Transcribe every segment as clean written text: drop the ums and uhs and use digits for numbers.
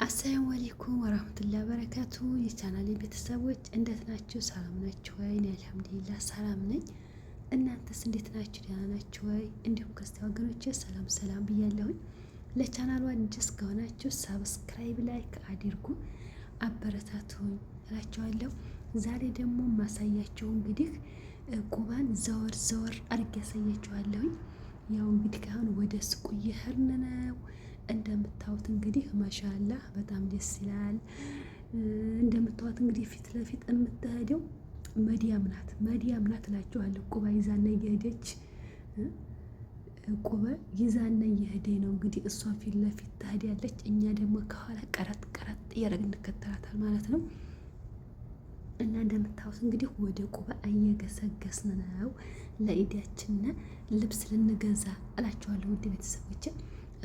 አሰላሙ አለይኩም ወራህመቱላሂ ወበረካቱ። የቻናሌ ቤተሰቦች እንዴት ናችሁ? ሰላም ናችሁ ወይ? እኔ አልሐምዱሊላህ ሰላም ነኝ። እናንተስ እንዴት ናችሁ? ደህና ናችሁ ወይ? እንዲሁም ክርስቲያን ወገኖቼ ሰላም ሰላም ብያለሁኝ። ለቻናሉ አዲስ ከሆናችሁ ሰብስክራይብ፣ ላይክ አድርጉ፣ አበረታቱኝ እላችኋለሁ። ዛሬ ደግሞ ማሳያችሁ እንግዲህ ቁባን ዘወር ዘወር አድርጌ ያሳያችኋለሁኝ። ያው እንግዲህ አሁን ወደ ሱቁ እየሄድን ነው። እንደምታዩት እንግዲህ ማሻአላህ በጣም ደስ ይላል። እንደምታዩት እንግዲህ ፊት ለፊት የምትሄደው መዲያም ናት እላችኋለሁ። ቁባ ይዛና እየሄደች ቁባ ይዛና እየሄደ ነው እንግዲህ እሷ ፊት ለፊት ትሄዳለች፣ እኛ ደግሞ ከኋላ ቀረጥ እያደረግን እንከተላታል ማለት ነው። እና እንደምታዩት እንግዲህ ወደ ቁባ እየገሰገስን ነው ለኢዳችን ልብስ ልንገዛ እላችኋለሁ። ውድ ቤተሰቦች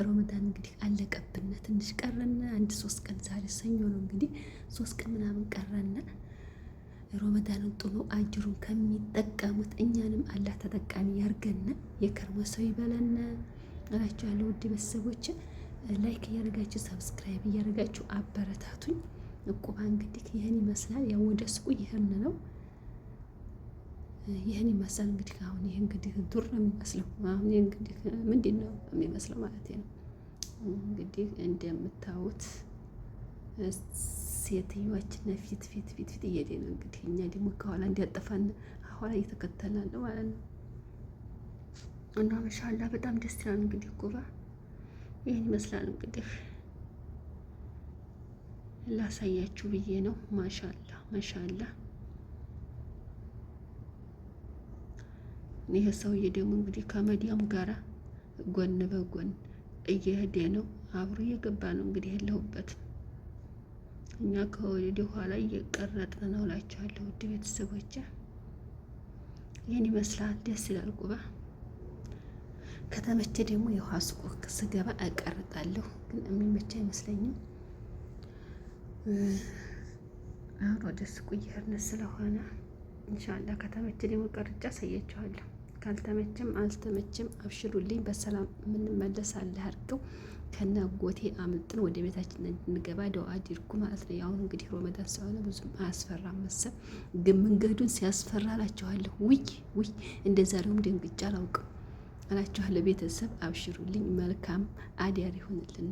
ሮመዳን እንግዲህ አለቀብን፣ ትንሽ ቀረን። አንድ 3 ቀን ዛሬ ሰኞ ነው እንግዲህ 3 ቀን ምናምን ቀረን። ሮመዳንን ጥሎ አጅሩን ከሚጠቀሙት እኛንም አላህ ተጠቃሚ ያርገን፣ የከርሞ ሰው ይበለን እላችኋለሁ። ውድ ቤተሰቦች ላይክ እያደረጋችሁ ሰብስክራይብ እያደረጋችሁ አበረታቱኝ። ቁባ እንግዲህ ይህን ይመስላል። ያው ወደ ሱቁ ይሄን ነው ይህን ይመስላል እንግዲህ። አሁን ይሄ እንግዲህ ዱር ነው የሚመስለው። አሁን ይሄ እንግዲህ ምንድን ነው የሚመስለው ማለት ነው። እንግዲህ እንደምታዩት ሴትዮዋችን ፊት እየሄደ ነው እንግዲህ። እኛ ደግሞ ከኋላ እንዲያጠፋን ኋላ እየተከተልን ነው ማለት ነው። እና ማሻአላ በጣም ደስ ይላል እንግዲህ ቁባ ይህን ይመስላል እንግዲህ። ላሳያችሁ ብዬ ነው። ማሻአላ ይሄ ሰውዬ ደግሞ እንግዲህ ከመዲያም ጋራ ጎን በጎን እየሄደ ነው፣ አብሮ እየገባ ነው እንግዲህ። ያለሁበት እኛ ከወደ ኋላ እየቀረጥን ነው እላችኋለሁ። ውድ ቤተሰቦች ይህን ይመስላል። ደስ ይላል ቁባ። ከተመቸ ደግሞ የውሃ ሱቅ ስገባ እቀርጣለሁ፣ ግን የሚመቸ አይመስለኝም። አሁን ወደ ሱቁ እየሄድን ስለሆነ ኢንሻአላህ ከተመቸ ደግሞ ቀርጫ አሳያችኋለሁ። ካልተመቸም አልተመቸም አብሽሩልኝ፣ በሰላም የምንመለስ አለ አድርገው ከነጎቴ አምልጥን ወደ ቤታችን እንገባ ደው አድርጉ ማለት ነው። አሁን እንግዲህ ሮመዳን ስለሆነ ብዙም አያስፈራም መሰል፣ ግን መንገዱን ሲያስፈራ እላችኋለሁ። ውይ እንደ ዛሬውም ደንግጬ አላውቅም እላችኋለሁ። ቤተሰብ አብሽሩልኝ፣ መልካም አዳር ይሁንልን።